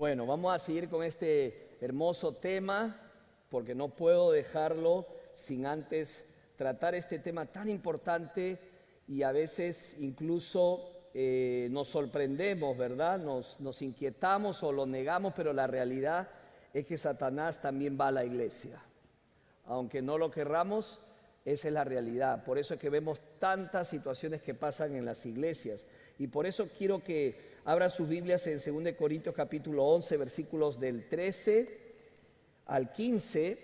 Bueno, vamos a seguir con este hermoso tema porque no puedo dejarlo sin antes tratar este tema tan importante y a veces incluso nos sorprendemos, ¿verdad? Nos inquietamos o lo negamos, pero la realidad es que Satanás también va a la iglesia. Aunque no lo querramos, esa es la realidad. Por eso es que vemos tantas situaciones que pasan en las iglesias. Y por eso quiero que abran sus Biblias en 2 Corintios capítulo 11, versículos del 13 al 15.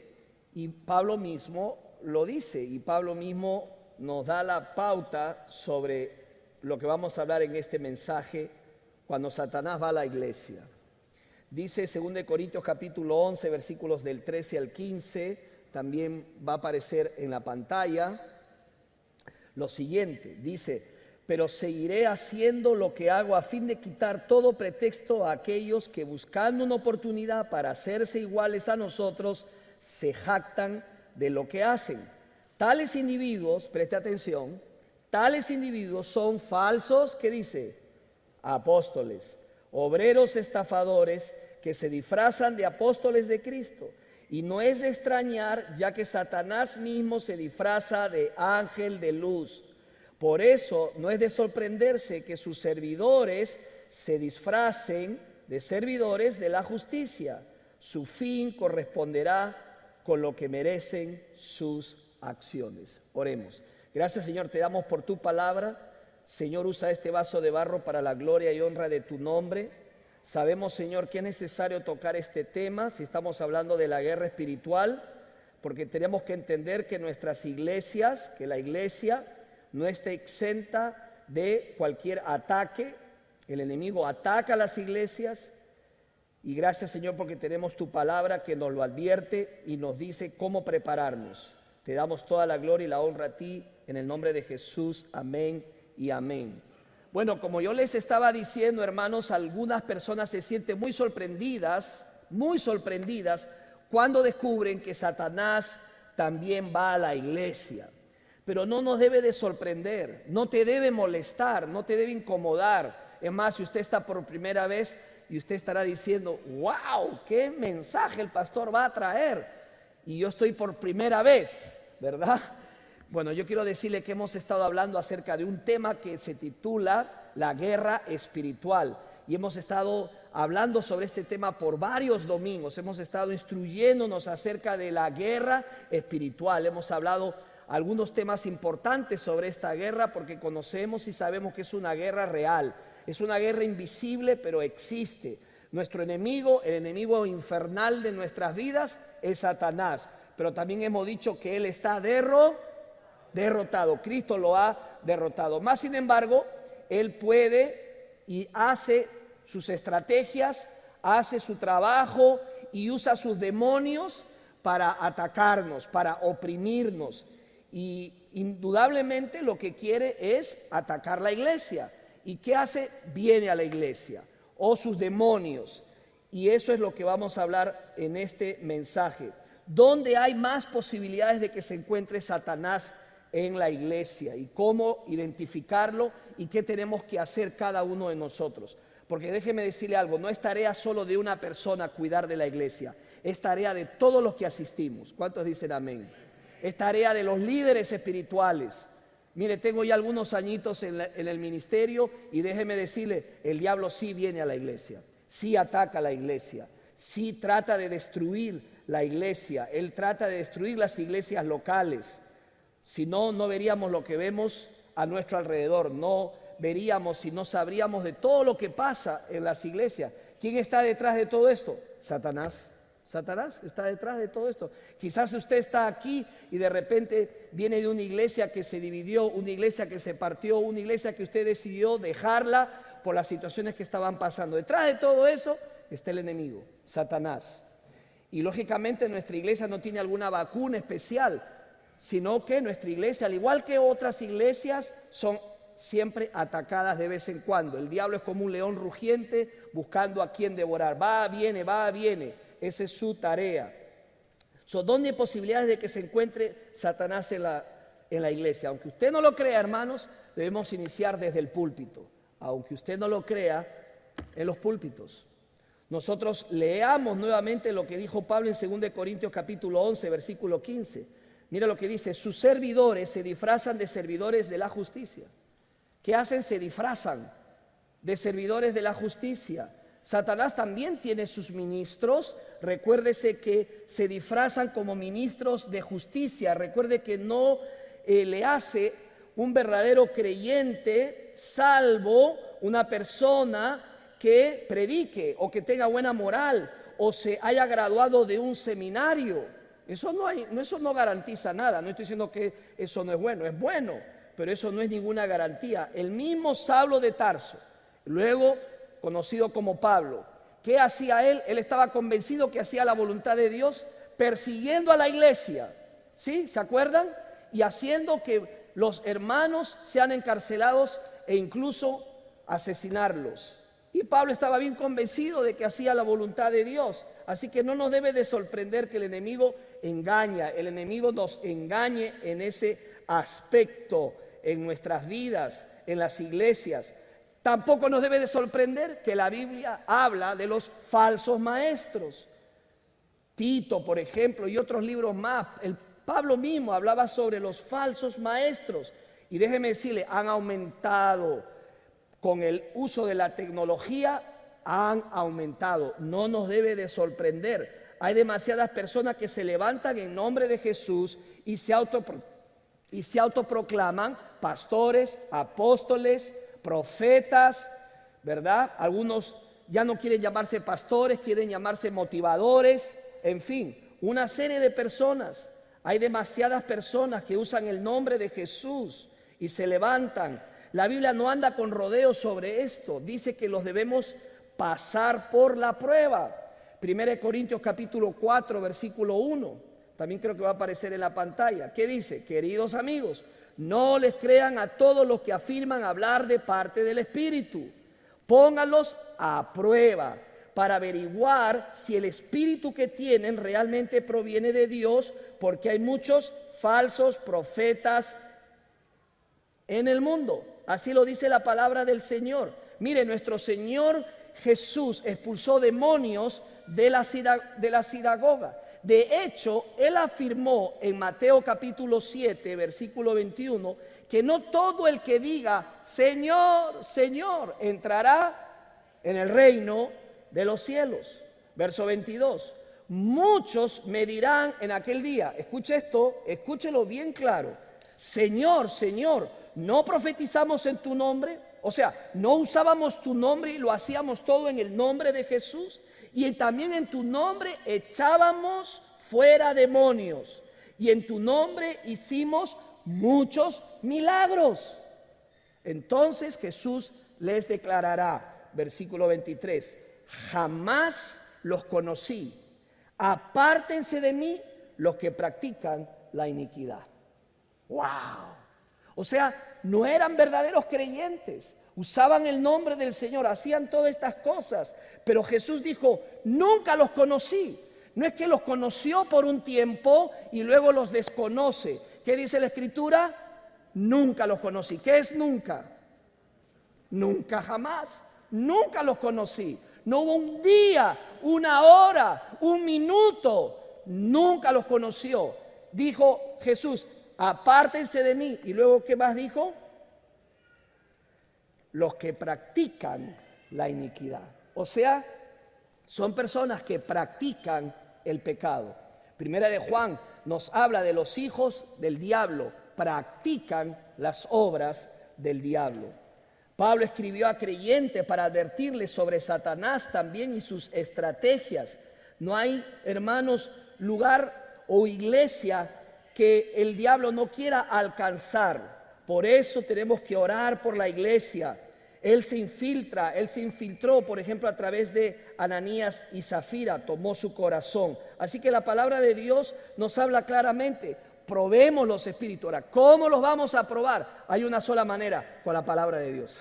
Y Pablo mismo lo dice. Y Pablo mismo nos da la pauta sobre lo que vamos a hablar en este mensaje cuando Satanás va a la iglesia. Dice 2 Corintios capítulo 11, versículos del 13 al 15. También va a aparecer en la pantalla lo siguiente. Dice: pero seguiré haciendo lo que hago a fin de quitar todo pretexto a aquellos que, buscando una oportunidad para hacerse iguales a nosotros, se jactan de lo que hacen. Tales individuos, preste atención, tales individuos son falsos, ¿qué dice? Apóstoles, obreros estafadores que se disfrazan de apóstoles de Cristo. Y no es de extrañar, ya que Satanás mismo se disfraza de ángel de luz. Por eso no es de sorprenderse que sus servidores se disfracen de servidores de la justicia. Su fin corresponderá con lo que merecen sus acciones. Oremos. Gracias, Señor, te damos por tu palabra. Señor, usa este vaso de barro para la gloria y honra de tu nombre. Sabemos, Señor, que es necesario tocar este tema si estamos hablando de la guerra espiritual, porque tenemos que entender que nuestras iglesias, que la iglesia no está exenta de cualquier ataque. El enemigo ataca a las iglesias y gracias, Señor, porque tenemos tu palabra que nos lo advierte y nos dice cómo prepararnos. Te damos toda la gloria y la honra a ti en el nombre de Jesús. Amén y amén. Bueno, como yo les estaba diciendo, hermanos, algunas personas se sienten muy sorprendidas cuando descubren que Satanás también va a la iglesia. Pero no nos debe de sorprender, no te debe molestar, no te debe incomodar. Es más, si usted está por primera vez y usted estará diciendo: wow, qué mensaje el pastor va a traer, y yo estoy por primera vez, ¿verdad? Bueno, yo quiero decirle que hemos estado hablando acerca de un tema que se titula la guerra espiritual. Y hemos estado hablando sobre este tema por varios domingos. Hemos estado instruyéndonos acerca de la guerra espiritual. Hemos hablado algunos temas importantes sobre esta guerra porque conocemos y sabemos que es una guerra real. Es una guerra invisible, pero existe. Nuestro enemigo, el enemigo infernal de nuestras vidas, es Satanás. Pero también hemos dicho que él está derrotado. Cristo lo ha derrotado. Más sin embargo, él puede y hace sus estrategias, hace su trabajo y usa sus demonios para atacarnos, para oprimirnos. Y indudablemente lo que quiere es atacar la iglesia. ¿Y qué hace? Viene a la iglesia o sus demonios. Y eso es lo que vamos a hablar en este mensaje. ¿Dónde hay más posibilidades de que se encuentre Satanás en la iglesia? Y cómo identificarlo y qué tenemos que hacer cada uno de nosotros. Porque déjeme decirle algo, no es tarea solo de una persona cuidar de la iglesia, es tarea de todos los que asistimos. ¿Cuántos dicen amén? Es tarea de los líderes espirituales. Mire, tengo ya algunos añitos en el ministerio y déjeme decirle, el diablo sí viene a la iglesia, sí ataca a la iglesia, sí trata de destruir la iglesia, él trata de destruir las iglesias locales. Si no, no veríamos lo que vemos a nuestro alrededor, no veríamos y no sabríamos de todo lo que pasa en las iglesias. ¿Quién está detrás de todo esto? Satanás. Satanás está detrás de todo esto. Quizás usted está aquí y de repente viene de una iglesia que se dividió, una iglesia que se partió, una iglesia que usted decidió dejarla por las situaciones que estaban pasando. Detrás de todo eso está el enemigo, Satanás. Y lógicamente nuestra iglesia no tiene alguna vacuna especial, sino que nuestra iglesia, al igual que otras iglesias, son siempre atacadas de vez en cuando. El diablo es como un león rugiente buscando a quien devorar. Va, viene. Esa es su tarea. ¿Dónde hay posibilidades de que se encuentre Satanás en la iglesia? Aunque usted no lo crea, hermanos, debemos iniciar desde el púlpito. Aunque usted no lo crea, en los púlpitos. Nosotros leamos nuevamente lo que dijo Pablo en 2 Corintios capítulo 11, versículo 15. Mira lo que dice: sus servidores se disfrazan de servidores de la justicia. ¿Qué hacen? Se disfrazan de servidores de la justicia. Satanás también tiene sus ministros. Recuérdese que se disfrazan como ministros de justicia. Recuerde que no le hace un verdadero creyente salvo una persona que predique o que tenga buena moral o se haya graduado de un seminario. Eso no garantiza nada. No estoy diciendo que eso no es bueno, pero eso no es ninguna garantía. El mismo Saulo de Tarso, luego conocido como Pablo, ¿qué hacía él? Él estaba convencido que hacía la voluntad de Dios, persiguiendo a la iglesia, ¿sí? ¿Se acuerdan? Y haciendo que los hermanos sean encarcelados e incluso asesinarlos. Y Pablo estaba bien convencido de que hacía la voluntad de Dios. Así que no nos debe de sorprender que el enemigo engaña, el enemigo nos engañe en ese aspecto en nuestras vidas, en las iglesias. Tampoco nos debe de sorprender que la Biblia habla de los falsos maestros. Tito, por ejemplo, y otros libros más. Pablo mismo hablaba sobre los falsos maestros. Y déjeme decirle, han aumentado con el uso de la tecnología, han aumentado. No nos debe de sorprender. Hay demasiadas personas que se levantan en nombre de Jesús y se autoproclaman pastores, apóstoles, profetas, ¿verdad? Algunos ya no quieren llamarse pastores, quieren llamarse motivadores, en fin, una serie de personas. Hay demasiadas personas que usan el nombre de Jesús y se levantan. La Biblia no anda con rodeos sobre esto. Dice que los debemos pasar por la prueba. 1 Corintios capítulo 4, versículo 1. También creo que va a aparecer en la pantalla. ¿Qué dice? Queridos amigos, no les crean a todos los que afirman hablar de parte del Espíritu. Pónganlos a prueba para averiguar si el espíritu que tienen realmente proviene de Dios, porque hay muchos falsos profetas en el mundo. Así lo dice la palabra del Señor. Mire, nuestro Señor Jesús expulsó demonios de la sinagoga. De hecho, Él afirmó en Mateo capítulo 7, versículo 21, que no todo el que diga, Señor, Señor, entrará en el reino de los cielos. Verso 22. Muchos me dirán en aquel día, escuche esto, escúchelo bien claro, Señor, Señor, ¿no profetizamos en tu nombre? O sea, ¿no usábamos tu nombre y lo hacíamos todo en el nombre de Jesús? Y también en tu nombre echábamos fuera demonios. Y en tu nombre hicimos muchos milagros. Entonces Jesús les declarará, versículo 23, jamás los conocí. Apártense de mí los que practican la iniquidad. ¡Wow! O sea, no eran verdaderos creyentes. Usaban el nombre del Señor, hacían todas estas cosas. Pero Jesús dijo, nunca los conocí. No es que los conoció por un tiempo y luego los desconoce. ¿Qué dice la Escritura? Nunca los conocí. ¿Qué es nunca? Nunca jamás. Nunca los conocí. No hubo un día, una hora, un minuto. Nunca los conoció. Dijo Jesús, apártense de mí. Y luego, ¿qué más dijo? Los que practican la iniquidad. O sea, son personas que practican el pecado. Primera de Juan nos habla de los hijos del diablo, practican las obras del diablo. Pablo escribió a creyentes para advertirles sobre Satanás también y sus estrategias. No hay, hermanos, lugar o iglesia que el diablo no quiera alcanzar. Por eso tenemos que orar por la iglesia. Él se infiltró, por ejemplo, a través de Ananías y Zafira, tomó su corazón. Así que la palabra de Dios nos habla claramente, probemos los espíritus. Ahora, ¿cómo los vamos a probar? Hay una sola manera, con la palabra de Dios.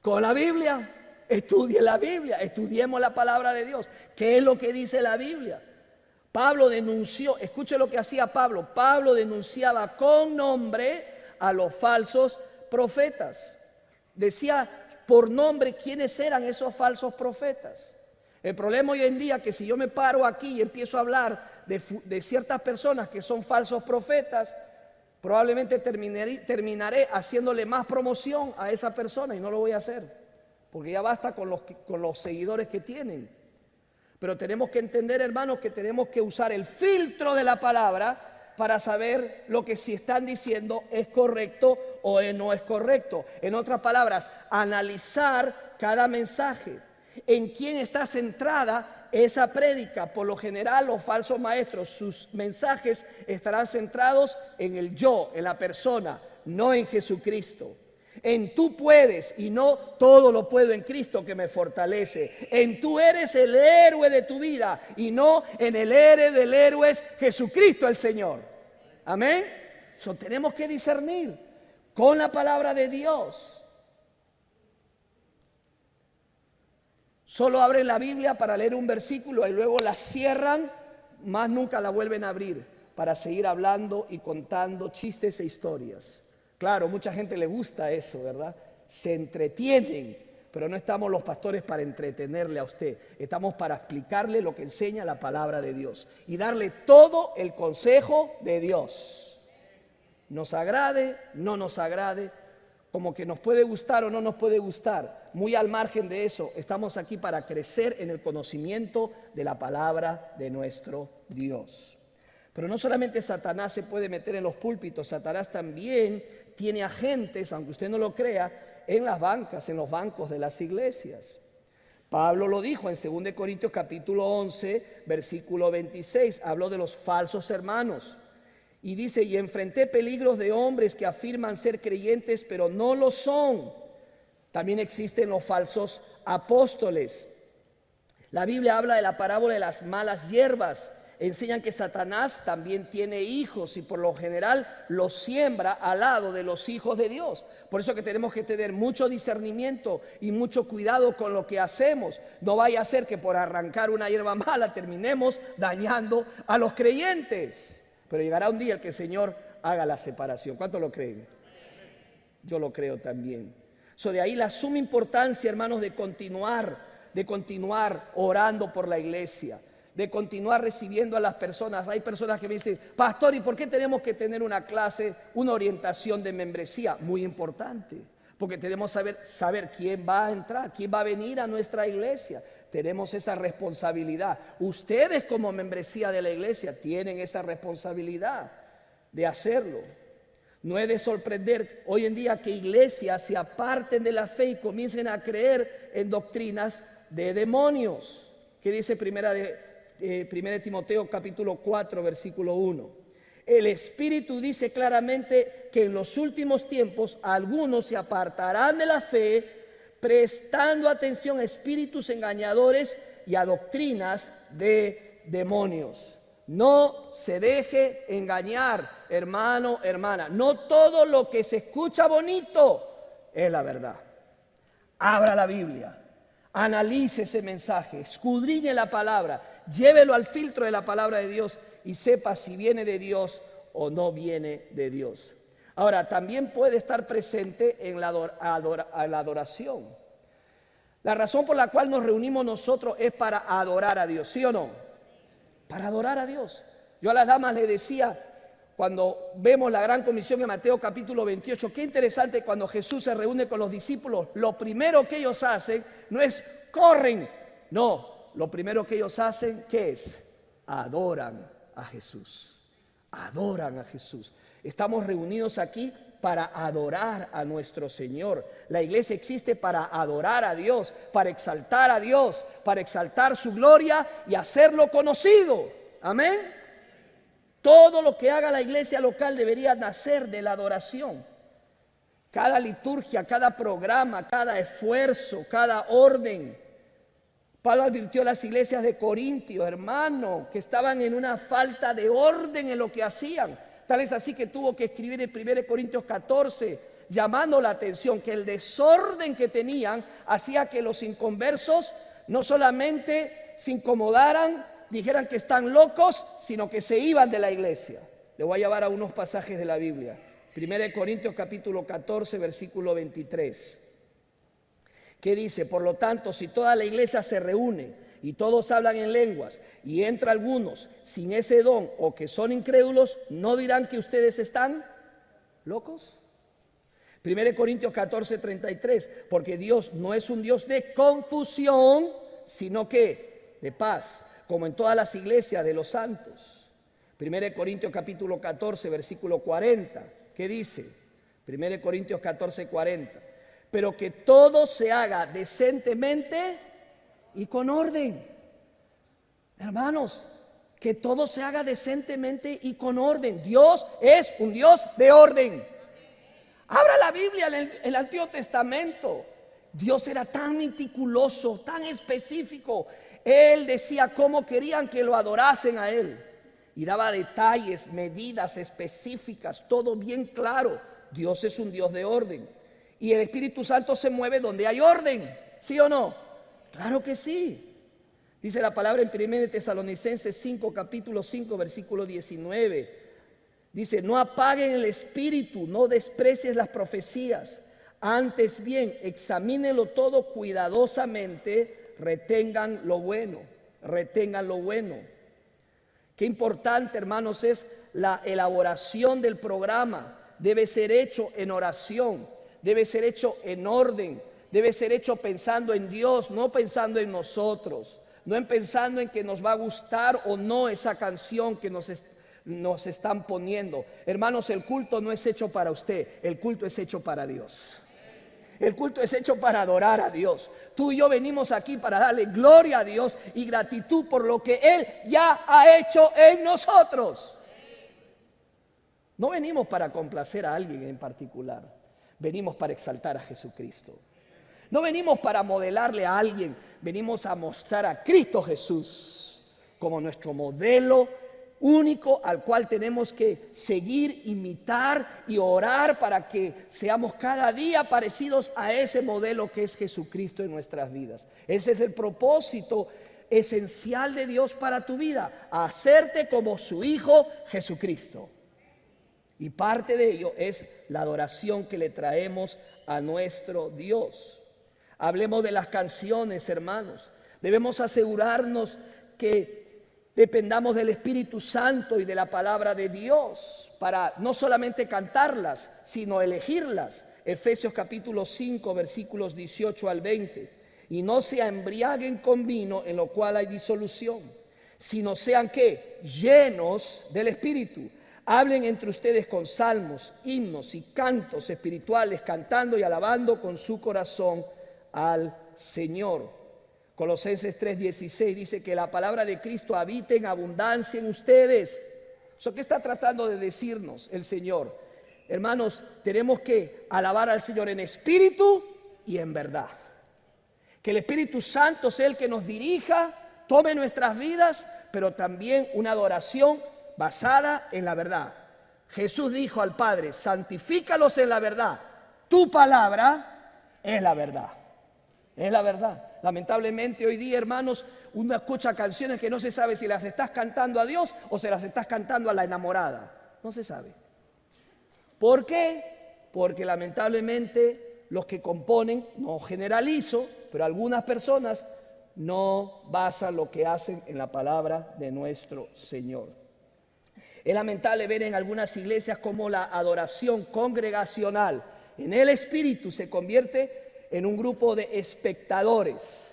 Con la Biblia, estudie la Biblia, estudiemos la palabra de Dios. ¿Qué es lo que dice la Biblia? Pablo denunció, escuche lo que hacía Pablo. Pablo denunciaba con nombre a los falsos profetas. Decía por nombre quiénes eran esos falsos profetas. El problema hoy en día es que si yo me paro aquí y empiezo a hablar de ciertas personas que son falsos profetas, probablemente terminaré haciéndole más promoción a esa persona y no lo voy a hacer, porque ya basta con los seguidores que tienen. Pero tenemos que entender, hermanos, que tenemos que usar el filtro de la palabra para saber lo que si están diciendo es correcto o no es correcto. En otras palabras, analizar cada mensaje. ¿En quién está centrada esa prédica? Por lo general, los falsos maestros, sus mensajes estarán centrados en el yo, en la persona, no en Jesucristo. En tú puedes y no todo lo puedo en Cristo que me fortalece. En tú eres el héroe de tu vida y no en el héroe del héroe es Jesucristo el Señor. Amén. Eso tenemos que discernir con la palabra de Dios. Solo abren la Biblia para leer un versículo y luego la cierran, más nunca la vuelven a abrir para seguir hablando y contando chistes e historias. Claro, mucha gente le gusta eso, ¿verdad? Se entretienen, pero no estamos los pastores para entretenerle a usted. Estamos para explicarle lo que enseña la palabra de Dios y darle todo el consejo de Dios. Nos agrade, no nos agrade, como que nos puede gustar o no nos puede gustar. Muy al margen de eso, estamos aquí para crecer en el conocimiento de la palabra de nuestro Dios. Pero no solamente Satanás se puede meter en los púlpitos, Satanás también tiene agentes, aunque usted no lo crea, en las bancas, en los bancos de las iglesias. Pablo lo dijo en 2 Corintios capítulo 11, versículo 26, habló de los falsos hermanos. Y dice, y enfrenté peligros de hombres que afirman ser creyentes, pero no lo son. También existen los falsos apóstoles. La Biblia habla de la parábola de las malas hierbas. Enseñan que Satanás también tiene hijos y por lo general los siembra al lado de los hijos de Dios. Por eso que tenemos que tener mucho discernimiento y mucho cuidado con lo que hacemos. No vaya a ser que por arrancar una hierba mala terminemos dañando a los creyentes. Pero llegará un día en que el Señor haga la separación. ¿Cuántos lo creen? Yo lo creo también. De ahí la suma importancia, hermanos, de continuar orando por la iglesia, de continuar recibiendo a las personas. Hay personas que me dicen, pastor, ¿y por qué tenemos que tener una clase, una orientación de membresía? Muy importante, porque tenemos que saber quién va a entrar, quién va a venir a nuestra iglesia. Tenemos esa responsabilidad. Ustedes como membresía de la iglesia tienen esa responsabilidad de hacerlo. No es de sorprender hoy en día que iglesias se aparten de la fe y comiencen a creer en doctrinas de demonios. ¿Qué dice primera de Timoteo capítulo 4 versículo 1? El Espíritu dice claramente que en los últimos tiempos algunos se apartarán de la fe, prestando atención a espíritus engañadores y a doctrinas de demonios. No se deje engañar, hermano, hermana. No todo lo que se escucha bonito es la verdad. Abra la Biblia, analice ese mensaje, escudriñe la palabra, llévelo al filtro de la palabra de Dios y sepa si viene de Dios o no viene de Dios. Ahora, también puede estar presente en la adoración. La razón por la cual nos reunimos nosotros es para adorar a Dios, ¿sí o no? Para adorar a Dios. Yo a las damas les decía, cuando vemos la gran comisión en Mateo capítulo 28, qué interesante cuando Jesús se reúne con los discípulos, lo primero que ellos hacen no es corren, no, lo primero que ellos hacen, ¿qué es? Adoran a Jesús, adoran a Jesús. Estamos reunidos aquí para adorar a nuestro Señor. La iglesia existe para adorar a Dios, para exaltar a Dios, para exaltar su gloria y hacerlo conocido. Amén. Todo lo que haga la iglesia local debería nacer de la adoración. Cada liturgia, cada programa, cada esfuerzo, cada orden. Pablo advirtió a las iglesias de Corintio, hermano, que estaban en una falta de orden en lo que hacían. Tal es así que tuvo que escribir en 1 Corintios 14, llamando la atención que el desorden que tenían hacía que los inconversos no solamente se incomodaran, dijeran que están locos, sino que se iban de la iglesia. Le voy a llevar a unos pasajes de la Biblia. 1 Corintios capítulo 14, versículo 23. ¿Qué dice? Por lo tanto, si toda la iglesia se reúne y todos hablan en lenguas, y entra algunos sin ese don o que son incrédulos, ¿no dirán que ustedes están locos? 1 Corintios 14:33, porque Dios no es un Dios de confusión, sino que de paz, como en todas las iglesias de los santos. 1 Corintios capítulo 14, versículo 40, ¿qué dice? 1 Corintios 14:40, pero que todo se haga decentemente y con orden. Hermanos, que todo se haga decentemente y con orden. Dios es un Dios de orden. Abra la Biblia en el Antiguo Testamento. Dios era tan meticuloso, tan específico. Él decía cómo querían que lo adorasen a Él. Y daba detalles, medidas específicas, todo bien claro. Dios es un Dios de orden. Y el Espíritu Santo se mueve donde hay orden. ¿Sí o no? Claro que sí. Dice la palabra en 1 Tesalonicenses 5, capítulo 5, versículo 19. Dice, no apaguen el espíritu, no desprecies las profecías. Antes bien, examínenlo todo cuidadosamente, retengan lo bueno, retengan lo bueno. Qué importante, hermanos, es la elaboración del programa. Debe ser hecho en oración, debe ser hecho en orden, debe ser hecho pensando en Dios, no pensando en nosotros, no pensando en que nos va a gustar o no esa canción que nos están poniendo. Hermanos, el culto no es hecho para usted, el culto es hecho para Dios. El culto es hecho para adorar a Dios. Tú y yo venimos aquí para darle gloria a Dios y gratitud por lo que Él ya ha hecho en nosotros. No venimos para complacer a alguien en particular, venimos para exaltar a Jesucristo. No venimos para modelarle a alguien, venimos a mostrar a Cristo Jesús como nuestro modelo único al cual tenemos que seguir, imitar y orar para que seamos cada día parecidos a ese modelo que es Jesucristo en nuestras vidas. Ese es el propósito esencial de Dios para tu vida, hacerte como su Hijo Jesucristo. Y parte de ello es la adoración que le traemos a nuestro Dios. Hablemos de las canciones, hermanos. Debemos asegurarnos que dependamos del Espíritu Santo y de la palabra de Dios para no solamente cantarlas, sino elegirlas. Efesios capítulo 5, versículos 18 al 20. Y no se embriaguen con vino, en lo cual hay disolución, sino sean ¿qué? Llenos del Espíritu. Hablen entre ustedes con salmos, himnos y cantos espirituales, cantando y alabando con su corazón al Señor. Colosenses 3:16 dice que la palabra de Cristo habite en abundancia en ustedes. ¿Eso qué está tratando de decirnos el Señor? Hermanos, tenemos que alabar al Señor en espíritu y en verdad. Que el Espíritu Santo sea el que nos dirija, tome nuestras vidas, pero también una adoración basada en la verdad. Jesús dijo al Padre, santifícalos en la verdad. Tu palabra es la verdad. Es la verdad. Lamentablemente hoy día, hermanos, uno escucha canciones que no se sabe si las estás cantando a Dios o se las estás cantando a la enamorada. No se sabe. ¿Por qué? Porque lamentablemente los que componen, no generalizo, pero algunas personas no basan lo que hacen en la palabra de nuestro Señor. Es lamentable ver en algunas iglesias cómo la adoración congregacional en el Espíritu se convierte en un grupo de espectadores.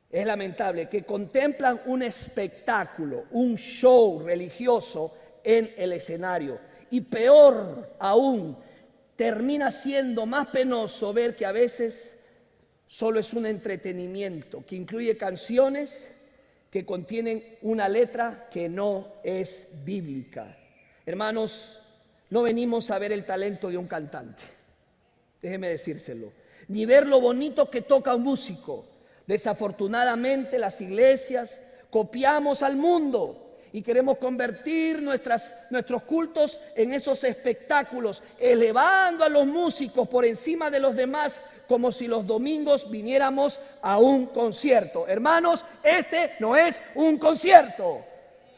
Es lamentable que contemplan un espectáculo, un show religioso en el escenario. Y peor aún, termina siendo más penoso ver que a veces solo es un entretenimiento que incluye canciones que contienen una letra que no es bíblica. Hermanos, no venimos a ver el talento de un cantante, déjeme decírselo, ni ver lo bonito que toca un músico. Desafortunadamente las iglesias copiamos al mundo y queremos convertir nuestros cultos en esos espectáculos, elevando a los músicos por encima de los demás, como si los domingos viniéramos a un concierto. Hermanos, este no es un concierto.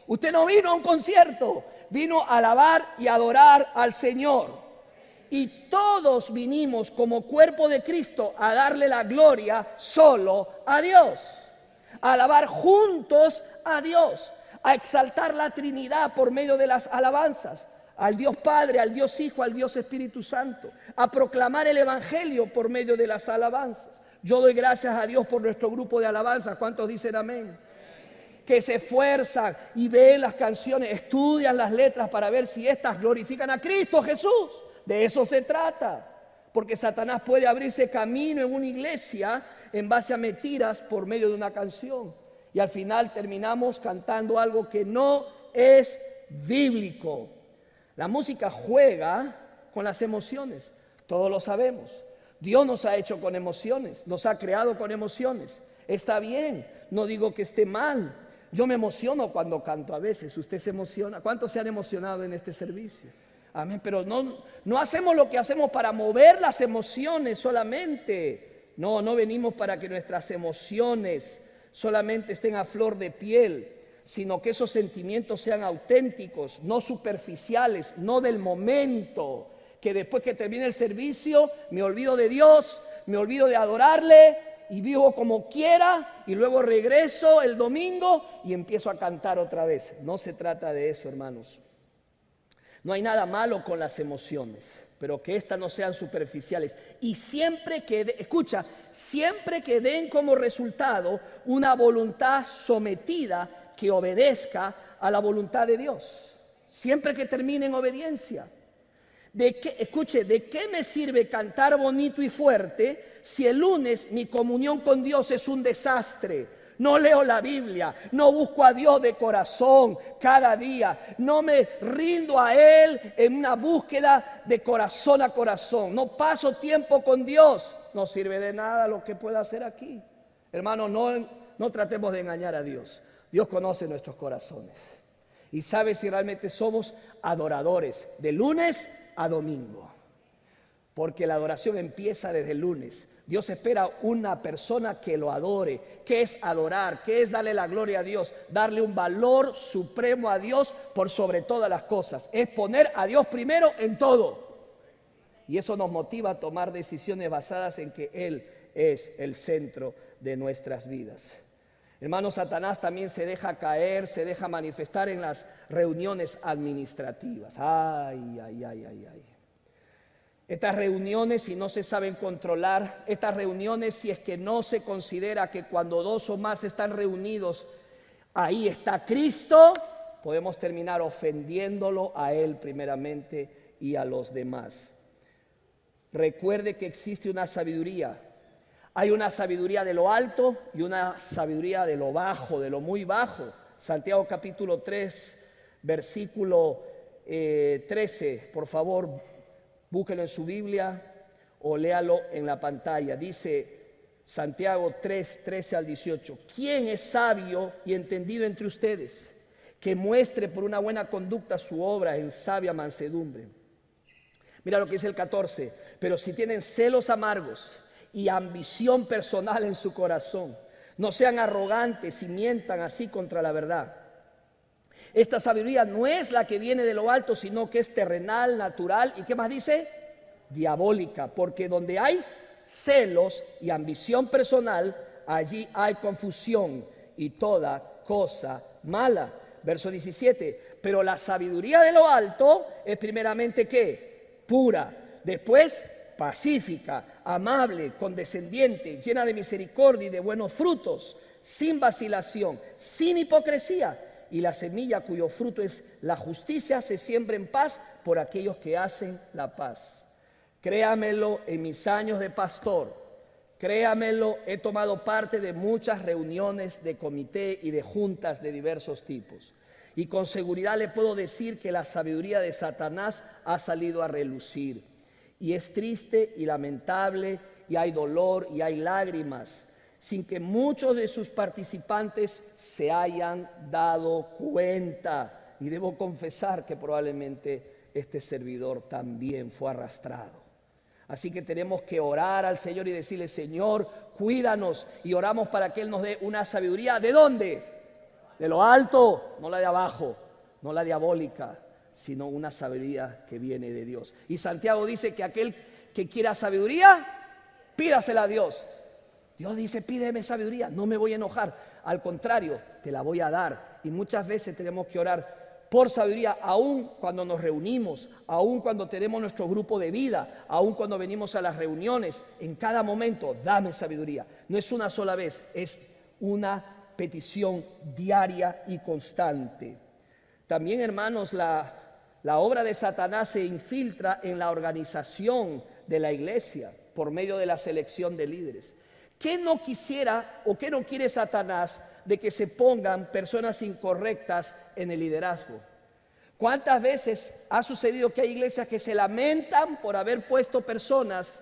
Usted no vino a un concierto, vino a alabar y adorar al Señor. Y todos vinimos como cuerpo de Cristo a darle la gloria solo a Dios. a alabar juntos a Dios, a exaltar la Trinidad por medio de las alabanzas, al Dios Padre, al Dios Hijo, al Dios Espíritu Santo, a proclamar el Evangelio por medio de las alabanzas. Yo doy gracias a Dios por nuestro grupo de alabanzas. ¿Cuántos dicen amén? Que se esfuerzan y ven las canciones, estudian las letras para ver si estas glorifican a Cristo Jesús. De eso se trata, porque Satanás puede abrirse camino en una iglesia en base a mentiras por medio de una canción, y al final terminamos cantando algo que no es bíblico. La música juega con las emociones, todos lo sabemos. Dios nos ha hecho con emociones, nos ha creado con emociones. Está bien, no digo que esté mal. Yo me emociono cuando canto a veces. ¿Usted se emociona? ¿Cuántos se han emocionado en este servicio? Amén, pero no hacemos lo que hacemos para mover las emociones solamente. No venimos para que nuestras emociones solamente estén a flor de piel, sino que esos sentimientos sean auténticos, no superficiales, no del momento, que después que termine el servicio me olvido de Dios, me olvido de adorarle y vivo como quiera, y luego regreso el domingo y empiezo a cantar otra vez. No se trata de eso, hermanos. No hay nada malo con las emociones, pero que éstas no sean superficiales. Y siempre que, escucha, siempre que den como resultado una voluntad sometida que obedezca a la voluntad de Dios. Siempre que termine en obediencia. Escuche, ¿de qué me sirve cantar bonito y fuerte si el lunes mi comunión con Dios es un desastre? No leo la Biblia, no busco a Dios de corazón cada día, no me rindo a Él en una búsqueda de corazón a corazón, no paso tiempo con Dios. No sirve de nada lo que pueda hacer aquí. Hermano, no tratemos de engañar a Dios. Dios conoce nuestros corazones y sabe si realmente somos adoradores de lunes a domingo, porque la adoración empieza desde el lunes. Dios espera una persona que lo adore. ¿Qué es adorar? ¿Qué es darle la gloria a Dios? Darle un valor supremo a Dios por sobre todas las cosas. Es poner a Dios primero en todo. Y eso nos motiva a tomar decisiones basadas en que Él es el centro de nuestras vidas. Hermano, Satanás también se deja caer, se deja manifestar en las reuniones administrativas. Ay. Estas reuniones, si no se saben controlar, estas reuniones, si es que no se considera que cuando dos o más están reunidos, ahí está Cristo, podemos terminar ofendiéndolo a Él primeramente y a los demás. Recuerde que existe una sabiduría. Hay una sabiduría de lo alto y una sabiduría de lo bajo, de lo muy bajo. Santiago capítulo 3, versículo 13, por favor. Búsquelo en su Biblia o léalo en la pantalla. Dice Santiago 3, 13 al 18. ¿Quién es sabio y entendido entre ustedes? Que muestre por una buena conducta su obra en sabia mansedumbre. Mira lo que dice el 14. Pero si tienen celos amargos y ambición personal en su corazón, no sean arrogantes y mientan así contra la verdad. Esta sabiduría no es la que viene de lo alto, sino que es terrenal, natural. ¿Y qué más dice? Diabólica. Porque donde hay celos y ambición personal, allí hay confusión y toda cosa mala. Verso 17. Pero la sabiduría de lo alto es primeramente ¿qué? Pura. Después pacífica, amable, condescendiente, llena de misericordia y de buenos frutos, sin vacilación, sin hipocresía. Y la semilla cuyo fruto es la justicia se siembra en paz por aquellos que hacen la paz. Créamelo, en mis años de pastor, créamelo, he tomado parte de muchas reuniones de comité y de juntas de diversos tipos. Y con seguridad le puedo decir que la sabiduría de Satanás ha salido a relucir. Y es triste y lamentable, y hay dolor y hay lágrimas, sin que muchos de sus participantes se hayan dado cuenta. Y debo confesar que probablemente este servidor también fue arrastrado. Así que tenemos que orar al Señor y decirle: Señor, cuídanos, y oramos para que Él nos dé una sabiduría. ¿De dónde? De lo alto, no la de abajo, no la diabólica, sino una sabiduría que viene de Dios. Y Santiago dice que aquel que quiera sabiduría, pídasela a Dios. Dios dice, pídeme sabiduría, no me voy a enojar. Al contrario, te la voy a dar. Y muchas veces tenemos que orar por sabiduría, aun cuando nos reunimos, aun cuando tenemos nuestro grupo de vida, aun cuando venimos a las reuniones. En cada momento, dame sabiduría. No es una sola vez, es una petición diaria y constante. También, hermanos, la obra de Satanás se infiltra en la organización de la iglesia por medio de la selección de líderes. ¿Qué no quisiera o qué no quiere Satanás de que se pongan personas incorrectas en el liderazgo? ¿Cuántas veces ha sucedido que hay iglesias que se lamentan por haber puesto personas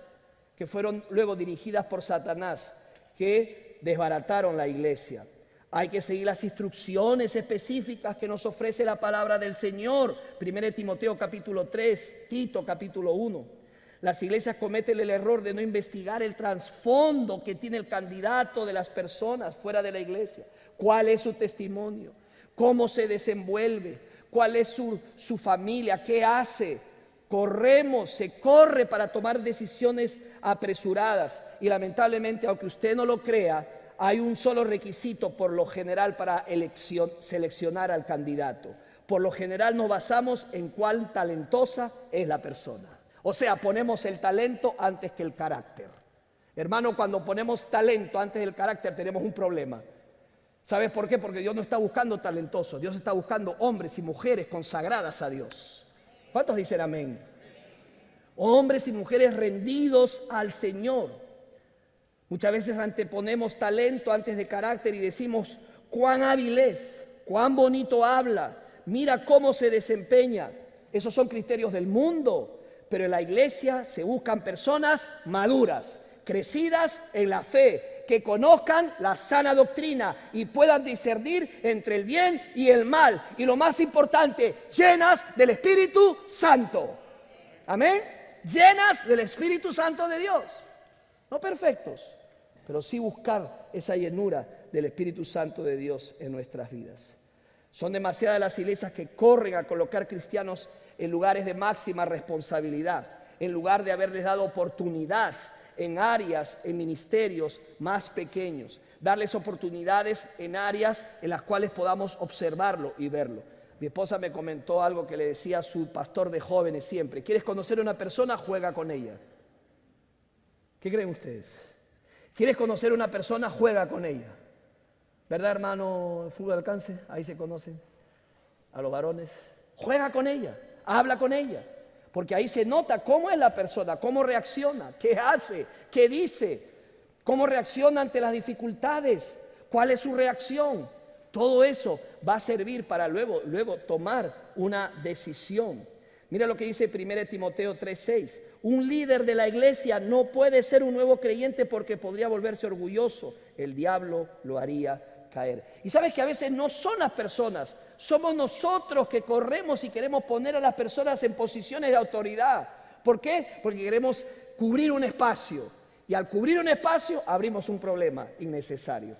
que fueron luego dirigidas por Satanás, que desbarataron la iglesia? Hay que seguir las instrucciones específicas que nos ofrece la palabra del Señor. 1 Timoteo capítulo 3, Tito capítulo 1. Las iglesias cometen el error de no investigar el trasfondo que tiene el candidato de las personas fuera de la iglesia. ¿Cuál es su testimonio? ¿Cómo se desenvuelve? ¿Cuál es su familia? ¿Qué hace? Se corre para tomar decisiones apresuradas. Y lamentablemente, aunque usted no lo crea, hay un solo requisito por lo general para seleccionar al candidato. Por lo general nos basamos en cuán talentosa es la persona. O sea, ponemos el talento antes que el carácter. Hermano, cuando ponemos talento antes del carácter tenemos un problema. ¿Sabes por qué? Porque Dios no está buscando talentosos. Dios está buscando hombres y mujeres consagradas a Dios. ¿Cuántos dicen amén? Hombres y mujeres rendidos al Señor. Muchas veces anteponemos talento antes de carácter y decimos cuán hábil es, cuán bonito habla, mira cómo se desempeña. Esos son criterios del mundo. Pero en la iglesia se buscan personas maduras, crecidas en la fe, que conozcan la sana doctrina y puedan discernir entre el bien y el mal. Y lo más importante, llenas del Espíritu Santo. Amén. Llenas del Espíritu Santo de Dios. No perfectos, pero sí buscar esa llenura del Espíritu Santo de Dios en nuestras vidas. Son demasiadas las iglesias que corren a colocar cristianos en lugares de máxima responsabilidad, en lugar de haberles dado oportunidad en áreas, en ministerios más pequeños, darles oportunidades en áreas en las cuales podamos observarlo y verlo. Mi esposa me comentó algo que le decía a su pastor de jóvenes siempre: ¿quieres conocer a una persona? Juega con ella. ¿Qué creen ustedes? ¿Quieres conocer a una persona? Juega con ella. ¿Verdad, hermano? Fútbol de alcance, ahí se conocen a los varones. Juega con ella, habla con ella, porque ahí se nota cómo es la persona, cómo reacciona, qué hace, qué dice, cómo reacciona ante las dificultades, cuál es su reacción. Todo eso va a servir para luego tomar una decisión. Mira lo que dice 1 Timoteo 3:6. Un líder de la iglesia no puede ser un nuevo creyente porque podría volverse orgulloso. El diablo lo haría caer. Y sabes que a veces no son las personas, somos nosotros que corremos y queremos poner a las personas en posiciones de autoridad. ¿Por qué? Porque queremos cubrir un espacio. Y al cubrir un espacio abrimos un problema innecesario.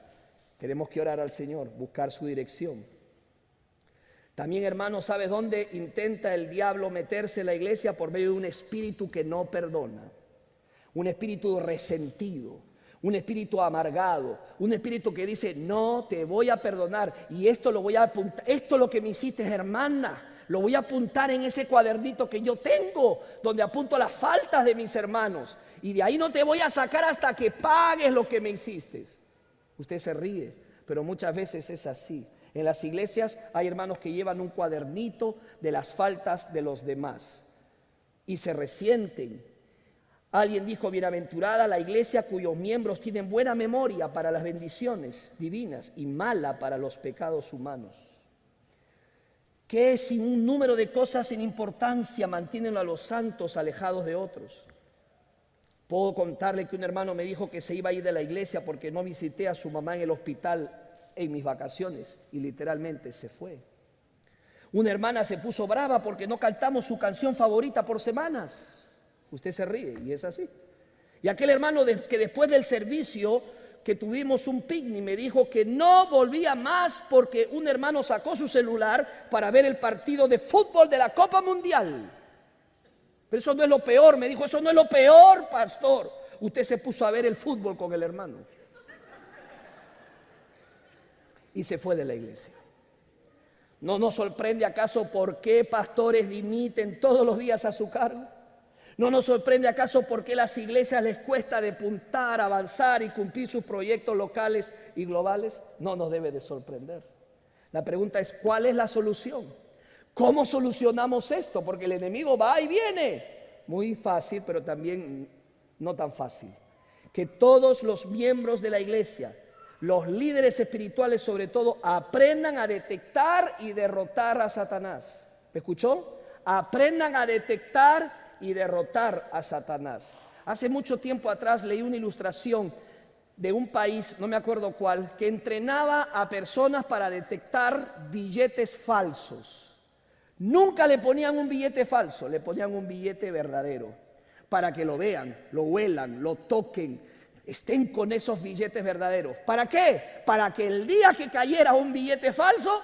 Tenemos que orar al Señor, buscar su dirección. También, hermano, ¿sabes dónde intenta el diablo meterse en la iglesia? Por medio de un espíritu que no perdona, un espíritu resentido, un espíritu amargado, un espíritu que dice no te voy a perdonar y esto lo voy a apuntar, esto es lo que me hiciste, hermana, lo voy a apuntar en ese cuadernito que yo tengo donde apunto las faltas de mis hermanos y de ahí no te voy a sacar hasta que pagues lo que me hiciste. Usted se ríe, pero muchas veces es así. En las iglesias hay hermanos que llevan un cuadernito de las faltas de los demás y se resienten. Alguien dijo: bienaventurada la iglesia cuyos miembros tienen buena memoria para las bendiciones divinas y mala para los pecados humanos. Que sin un número de cosas sin importancia mantienen a los santos alejados de otros. Puedo contarle que un hermano me dijo que se iba a ir de la iglesia porque no visité a su mamá en el hospital en mis vacaciones y literalmente se fue. Una hermana se puso brava porque no cantamos su canción favorita por semanas. Usted se ríe y es así. Y aquel hermano que después del servicio que tuvimos un picnic me dijo que no volvía más porque un hermano sacó su celular para ver el partido de fútbol de la Copa Mundial. Pero eso no es lo peor, me dijo, eso no es lo peor, pastor. Usted se puso a ver el fútbol con el hermano. y se fue de la iglesia. ¿No nos sorprende acaso por qué pastores dimiten todos los días a su cargo? ¿No nos sorprende acaso por qué las iglesias les cuesta depuntar, avanzar y cumplir sus proyectos locales y globales? No nos debe de sorprender. La pregunta es, ¿cuál es la solución? ¿Cómo solucionamos esto? Porque el enemigo va y viene. Muy fácil, pero también no tan fácil. Que todos los miembros de la iglesia, los líderes espirituales sobre todo, aprendan a detectar y derrotar a Satanás. ¿Me escuchó? Aprendan a detectar y derrotar a Satanás. Hace mucho tiempo atrás leí una ilustración de un país, no me acuerdo cuál, que entrenaba a personas para detectar billetes falsos. Nunca le ponían un billete falso, le ponían un billete verdadero, para que lo vean, lo huelan, lo toquen, estén con esos billetes verdaderos. ¿Para qué? Para que el día que cayera un billete falso,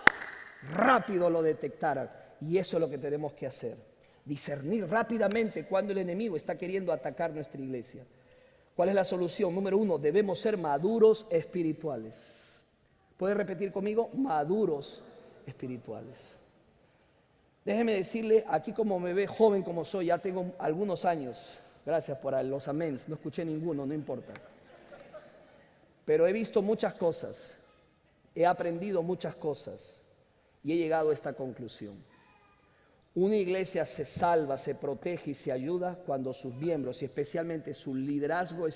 rápido lo detectaran. Y eso es lo que tenemos que hacer. Discernir rápidamente cuando el enemigo está queriendo atacar nuestra iglesia. ¿Cuál es la solución? Número 1, debemos ser maduros espirituales. ¿Puede repetir conmigo? Maduros espirituales. Déjeme decirle, aquí como me ve joven como soy, ya tengo algunos años. Gracias por los améns, no escuché ninguno, no importa. Pero he visto muchas cosas, he aprendido muchas cosas y he llegado a esta conclusión. Una iglesia se salva, se protege y se ayuda cuando sus miembros y especialmente su liderazgo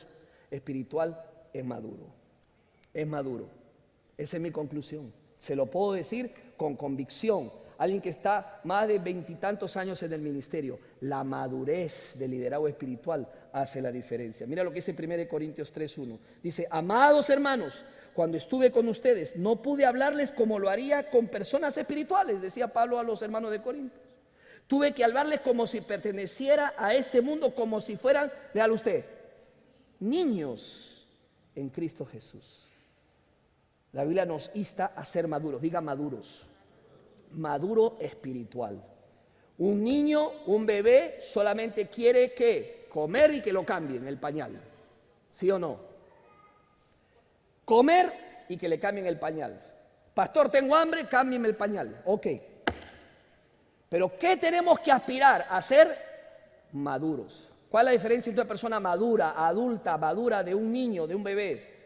espiritual es maduro. Es maduro. Esa es mi conclusión. Se lo puedo decir con convicción. Alguien que está más de 20 y tantos años en el ministerio. La madurez del liderazgo espiritual hace la diferencia. Mira lo que dice 1 Corintios 3:1. Dice, amados hermanos, cuando estuve con ustedes no pude hablarles como lo haría con personas espirituales, decía Pablo a los hermanos de Corinto. Tuve que hablarles como si perteneciera a este mundo, como si fueran, léalo usted, niños en Cristo Jesús. La Biblia nos insta a ser maduros, diga maduros, maduro espiritual. Un niño, un bebé solamente quiere que comer y que lo cambien el pañal, ¿sí o no? Comer y que le cambien el pañal. Pastor, tengo hambre, cámbienme el pañal, ok. Pero ¿qué tenemos que aspirar? A ser maduros. ¿Cuál es la diferencia entre una persona madura, adulta, madura, de un niño, de un bebé?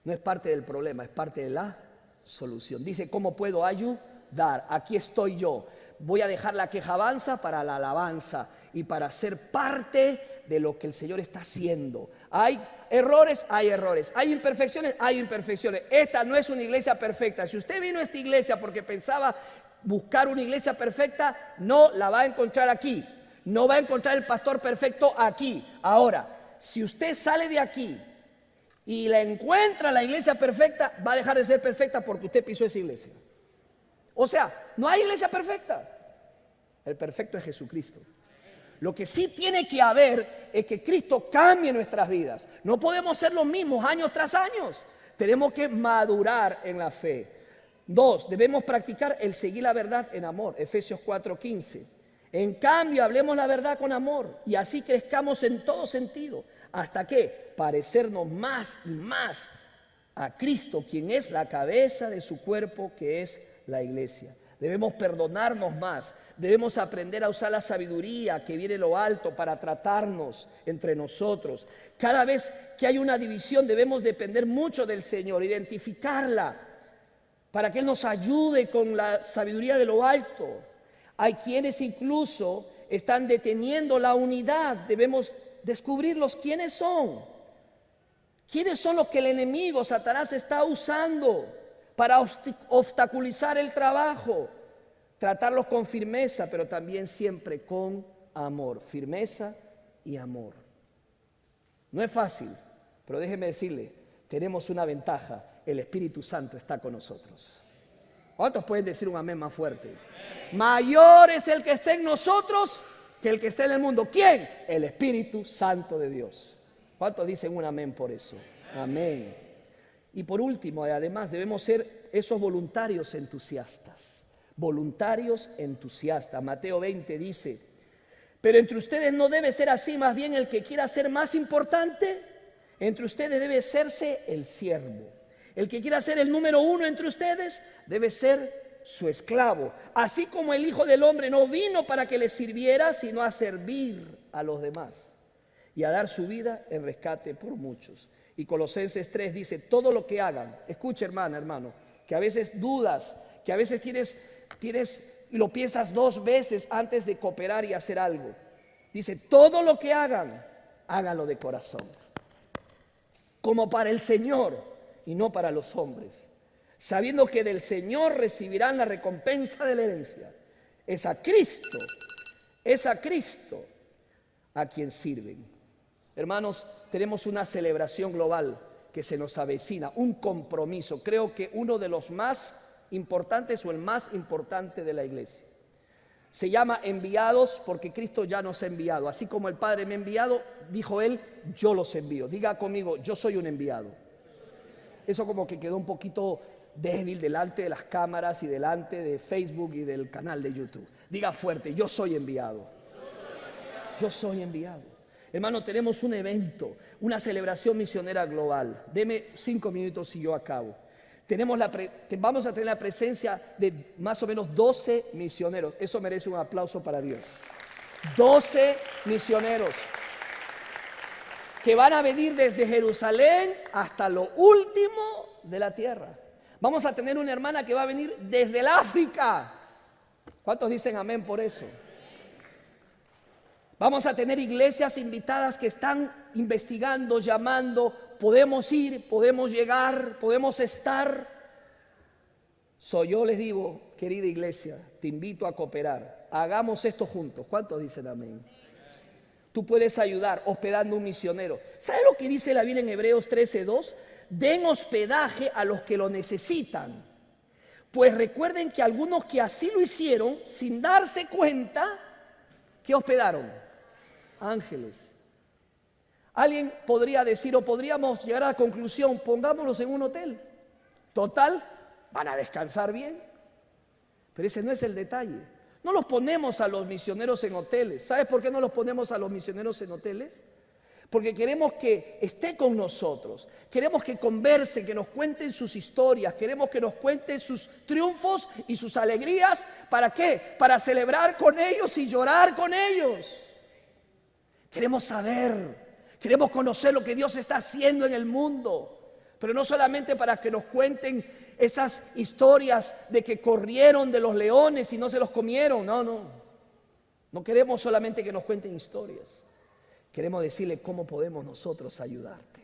No es parte del problema, es parte de la solución. Dice, ¿cómo puedo ayudar? Aquí estoy yo. Voy a dejar la quejabanza para la alabanza y para ser parte de lo que el Señor está haciendo. Hay errores, hay errores. Hay imperfecciones, hay imperfecciones. Esta no es una iglesia perfecta. Si usted vino a esta iglesia porque pensaba buscar una iglesia perfecta, no la va a encontrar aquí. No va a encontrar el pastor perfecto aquí. Ahora, si usted sale de aquí y la encuentra la iglesia perfecta, va a dejar de ser perfecta porque usted pisó esa iglesia. O sea, no hay iglesia perfecta. El perfecto es Jesucristo. Lo que sí tiene que haber es que Cristo cambie nuestras vidas. No podemos ser los mismos años tras años. Tenemos que madurar en la fe. 2, debemos practicar el seguir la verdad en amor, Efesios 4:15. En cambio, hablemos la verdad con amor y así crezcamos en todo sentido. ¿Hasta qué? Parecernos más y más a Cristo, quien es la cabeza de su cuerpo, que es la iglesia. Debemos perdonarnos más, debemos aprender a usar la sabiduría que viene de lo alto para tratarnos entre nosotros. Cada vez que hay una división debemos depender mucho del Señor, identificarla, para que Él nos ayude con la sabiduría de lo alto. Hay quienes incluso están deteniendo la unidad. Debemos descubrirlos quiénes son. ¿Quiénes son los que el enemigo, Satanás, está usando para obstaculizar el trabajo? Tratarlos con firmeza, pero también siempre con amor. Firmeza y amor. No es fácil, pero déjeme decirle, tenemos una ventaja. El Espíritu Santo está con nosotros. ¿Cuántos pueden decir un amén más fuerte? Mayor es el que está en nosotros que el que está en el mundo. ¿Quién? El Espíritu Santo de Dios. ¿Cuántos dicen un amén por eso? Amén. Y por último, además, debemos ser esos voluntarios entusiastas. Voluntarios entusiastas. Mateo 20 dice, pero entre ustedes no debe ser así, más bien el que quiera ser más importante, entre ustedes debe serse el siervo. El que quiera ser el número uno entre ustedes debe ser su esclavo. Así como el Hijo del Hombre no vino para que le sirviera, sino a servir a los demás y a dar su vida en rescate por muchos. Y Colosenses 3 dice, todo lo que hagan, escucha hermano, que a veces dudas, que a veces tienes y lo piensas 2 veces antes de cooperar y hacer algo. Dice, todo lo que hagan, háganlo de corazón, como para el Señor y no para los hombres, sabiendo que del Señor recibirán la recompensa de la herencia. Es a Cristo a quien sirven. Hermanos, tenemos una celebración global que se nos avecina, un compromiso, creo que uno de los más importantes o el más importante de la iglesia. Se llama enviados porque Cristo ya nos ha enviado. Así como el Padre me ha enviado, dijo Él, yo los envío. Diga conmigo, yo soy un enviado. Eso como que quedó un poquito débil delante de las cámaras y delante de Facebook y del canal de YouTube. Diga fuerte, yo soy enviado. Yo soy enviado. Hermano, tenemos un evento, una celebración misionera global. Deme 5 minutos y yo acabo. Vamos a tener la presencia de más o menos 12 misioneros. Eso merece un aplauso para Dios. 12 misioneros que van a venir desde Jerusalén hasta lo último de la tierra. Vamos a tener una hermana que va a venir desde el África. ¿Cuántos dicen amén por eso? Vamos a tener iglesias invitadas que están investigando, llamando. Podemos ir, podemos llegar, podemos estar. Yo les digo, querida iglesia, te invito a cooperar. Hagamos esto juntos. ¿Cuántos dicen amén? Tú puedes ayudar hospedando un misionero. ¿Sabes lo que dice la Biblia en Hebreos 13:2? Den hospedaje a los que lo necesitan. Pues recuerden que algunos que así lo hicieron, sin darse cuenta, ¿qué hospedaron? Ángeles. Alguien podría decir, o podríamos llegar a la conclusión, pongámoslos en un hotel. Total, van a descansar bien. Pero ese no es el detalle. No los ponemos a los misioneros en hoteles. ¿Sabes por qué no los ponemos a los misioneros en hoteles? Porque queremos que esté con nosotros. Queremos que converse, que nos cuenten sus historias. Queremos que nos cuenten sus triunfos y sus alegrías. ¿Para qué? Para celebrar con ellos y llorar con ellos. Queremos saber. Queremos conocer lo que Dios está haciendo en el mundo, pero no solamente para que nos cuenten esas historias de que corrieron de los leones y no se los comieron. No queremos solamente que nos cuenten historias. Queremos decirle cómo podemos nosotros ayudarte,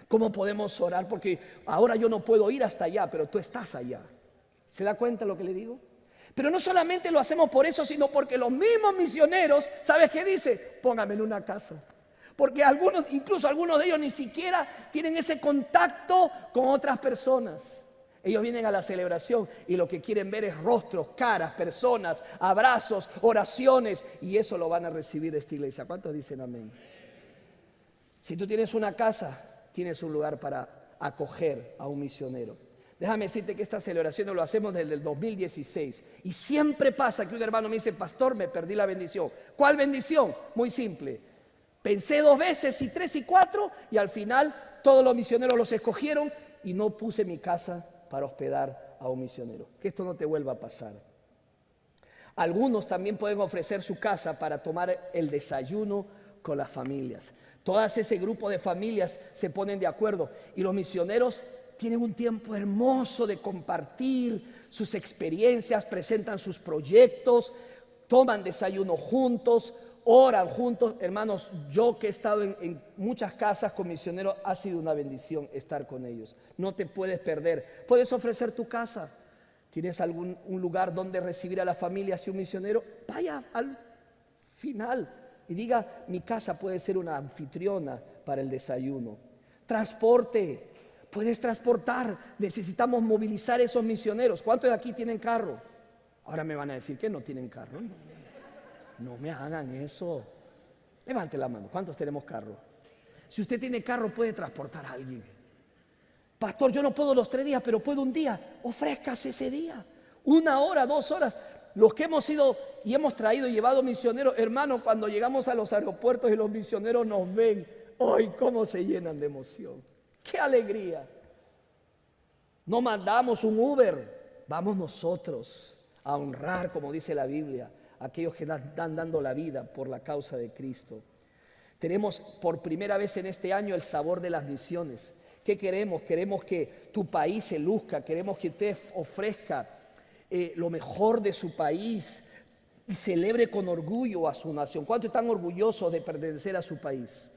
cómo podemos orar, porque ahora yo no puedo ir hasta allá, pero tú estás allá. ¿Se da cuenta lo que le digo? Pero no solamente lo hacemos por eso, sino porque los mismos misioneros, ¿sabes qué dice? Póngame en una casa. Porque incluso algunos de ellos ni siquiera tienen ese contacto con otras personas. Ellos vienen a la celebración y lo que quieren ver es rostros, caras, personas, abrazos, oraciones. Y eso lo van a recibir de esta iglesia. ¿Cuántos dicen amén? Si tú tienes una casa, tienes un lugar para acoger a un misionero. Déjame decirte que esta celebración lo hacemos desde el 2016. Y siempre pasa que un hermano me dice, pastor, me perdí la bendición. ¿Cuál bendición? Muy simple. Pensé 2 veces, y 3 y 4, y al final todos los misioneros los escogieron y no puse mi casa para hospedar a un misionero. Que esto no te vuelva a pasar. Algunos también pueden ofrecer su casa para tomar el desayuno con las familias. Todas ese grupo de familias se ponen de acuerdo y los misioneros tienen un tiempo hermoso de compartir sus experiencias, presentan sus proyectos, toman desayuno juntos, oran juntos. Hermanos, yo que he estado en muchas casas con misioneros, ha sido una bendición estar con ellos. No te puedes perder. Puedes ofrecer tu casa. ¿Tienes un lugar donde recibir a la familia si un misionero? Vaya al final y diga, mi casa puede ser una anfitriona para el desayuno. Transporte. Puedes transportar. Necesitamos movilizar esos misioneros. ¿Cuántos de aquí tienen carro? Ahora me van a decir que no tienen carro. No me hagan eso. Levante la mano. ¿Cuántos tenemos carro? Si usted tiene carro, puede transportar a alguien. Pastor, yo no puedo los 3 días, pero puedo un día. Ofrézcase ese día. 1 hora, 2 horas. Los que hemos ido y hemos traído y llevado misioneros, hermano, cuando llegamos a los aeropuertos y los misioneros nos ven, ¡ay, cómo se llenan de emoción! ¡Qué alegría! No mandamos un Uber, vamos nosotros a honrar, como dice la Biblia, a aquellos que están dando la vida por la causa de Cristo. Tenemos por primera vez en este año el sabor de las misiones. ¿Qué queremos? Queremos que tu país se luzca, queremos que usted ofrezca lo mejor de su país y celebre con orgullo a su nación. ¿Cuántos están orgullosos de pertenecer a su país?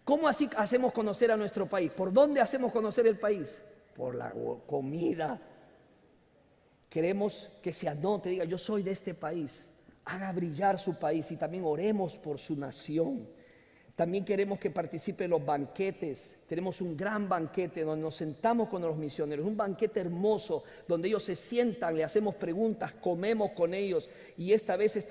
¿Cómo así hacemos conocer a nuestro país? ¿Por dónde hacemos conocer el país? Por la comida. Queremos que se anote, diga, yo soy de este país. Haga brillar su país y también oremos por su nación. También queremos que participe en los banquetes. Tenemos un gran banquete donde nos sentamos con los misioneros, un banquete hermoso donde ellos se sientan, le hacemos preguntas, comemos con ellos y esta vez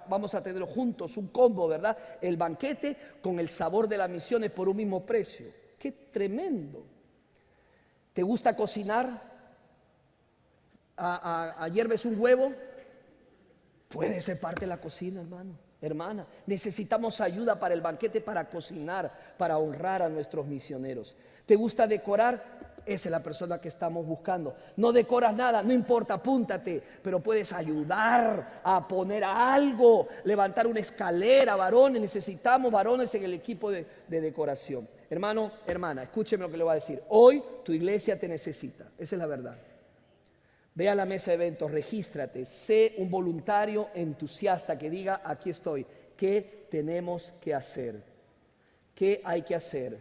vamos a tener juntos un combo, ¿verdad? El banquete con el sabor de las misiones por un mismo precio. ¡Qué tremendo! ¿Te gusta cocinar? ¿Ayer ves un huevo? Puede ser parte de la cocina, hermano. Hermana, necesitamos ayuda para el banquete, para cocinar, para honrar a nuestros misioneros. ¿Te gusta decorar? Esa es la persona que estamos buscando. No decoras nada, no importa, apúntate, pero puedes ayudar a poner algo, levantar una escalera, varones, necesitamos varones en el equipo de decoración. Hermano, hermana, escúcheme lo que le voy a decir. Hoy tu iglesia te necesita, esa es la verdad. Ve a la mesa de eventos, regístrate, sé un voluntario entusiasta que diga, aquí estoy. ¿Qué tenemos que hacer? ¿Qué hay que hacer?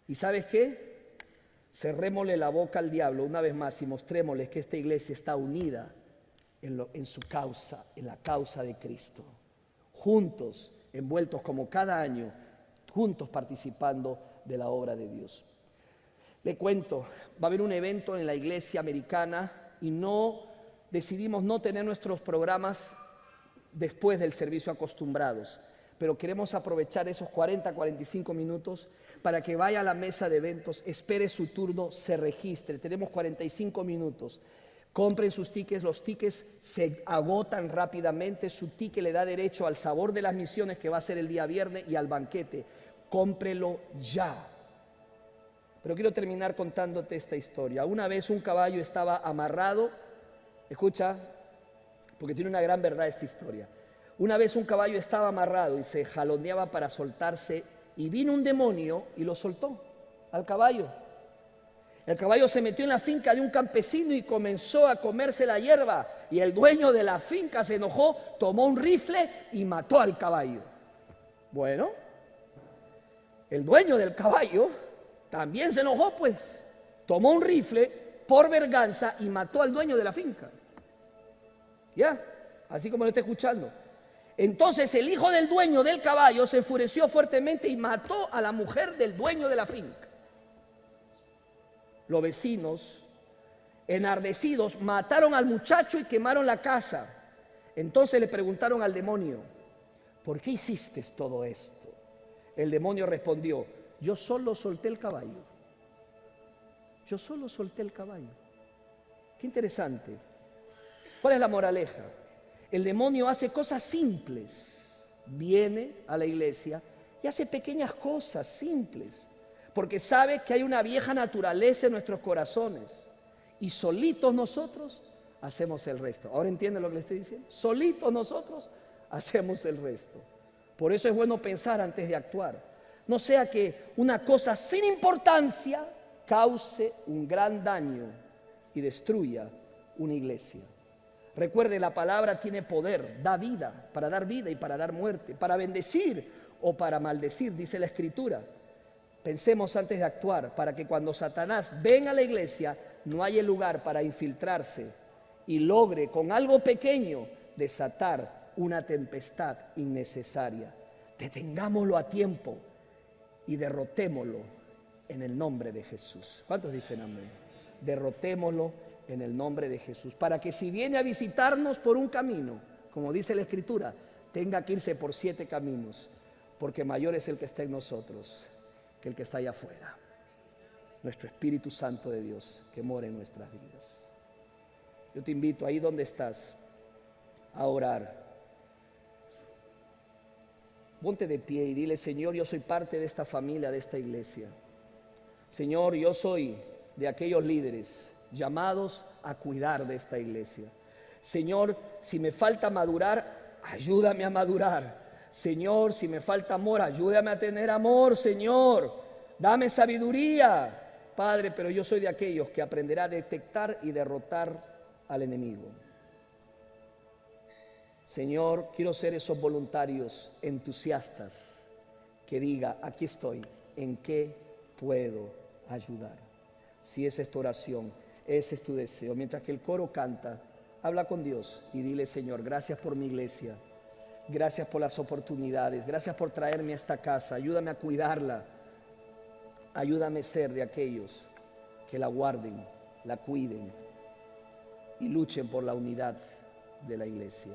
¿Y sabes qué? Cerrémosle la boca al diablo una vez más y mostrémosle que esta iglesia está unida en su causa, en la causa de Cristo. Juntos, envueltos como cada año, juntos participando de la obra de Dios. Le cuento, va a haber un evento en la iglesia americana y decidimos no tener nuestros programas después del servicio acostumbrados, pero queremos aprovechar esos 40-45 minutos para que vaya a la mesa de eventos, espere su turno, se registre. Tenemos 45 minutos. Compren sus tickets, los tickets se agotan rápidamente, su ticket le da derecho al sabor de las misiones que va a ser el día viernes y al banquete. Cómprelo ya. Pero quiero terminar contándote esta historia. Una vez un caballo estaba amarrado, escucha, porque tiene una gran verdad esta historia. Una vez un caballo estaba amarrado y se jaloneaba para soltarse y vino un demonio y lo soltó al caballo. El caballo se metió en la finca de un campesino y comenzó a comerse la hierba y el dueño de la finca se enojó, tomó un rifle y mató al caballo. Bueno, el dueño del caballo también se enojó, pues, tomó un rifle por venganza y mató al dueño de la finca. ¿Ya? Así como lo está escuchando. Entonces el hijo del dueño del caballo se enfureció fuertemente y mató a la mujer del dueño de la finca. Los vecinos, enardecidos, mataron al muchacho y quemaron la casa. Entonces le preguntaron al demonio, ¿por qué hiciste todo esto? El demonio respondió, yo solo solté el caballo. Yo solo solté el caballo. Qué interesante. ¿Cuál es la moraleja? El demonio hace cosas simples. Viene a la iglesia y hace pequeñas cosas simples. Porque sabe que hay una vieja naturaleza en nuestros corazones. Y solitos nosotros hacemos el resto. ¿Ahora entienden lo que le estoy diciendo? Solitos nosotros hacemos el resto. Por eso es bueno pensar antes de actuar. No sea que una cosa sin importancia cause un gran daño y destruya una iglesia. Recuerde, la palabra tiene poder, da vida, para dar vida y para dar muerte, para bendecir o para maldecir, dice la Escritura. Pensemos antes de actuar para que cuando Satanás venga a la iglesia no haya lugar para infiltrarse y logre con algo pequeño desatar una tempestad innecesaria. Detengámoslo a tiempo y derrotémoslo en el nombre de Jesús. ¿Cuántos dicen amén? Derrotémoslo en el nombre de Jesús, para que si viene a visitarnos por un camino, como dice la Escritura, tenga que irse por 7 caminos, porque mayor es el que está en nosotros que el que está allá afuera. Nuestro Espíritu Santo de Dios que mora en nuestras vidas. Yo te invito ahí donde estás a orar. Ponte de pie y dile, Señor, yo soy parte de esta familia, de esta iglesia. Señor, yo soy de aquellos líderes llamados a cuidar de esta iglesia. Señor, si me falta madurar, ayúdame a madurar. Señor, si me falta amor, ayúdame a tener amor, Señor. Dame sabiduría, Padre, pero yo soy de aquellos que aprenderá a detectar y derrotar al enemigo. Señor, quiero ser esos voluntarios entusiastas que diga, aquí estoy, ¿en qué puedo ayudar? Si esa es tu oración, ese es tu deseo. Mientras que el coro canta, habla con Dios y dile, Señor, gracias por mi iglesia. Gracias por las oportunidades, gracias por traerme a esta casa, ayúdame a cuidarla, ayúdame a ser de aquellos que la guarden, la cuiden y luchen por la unidad de la iglesia.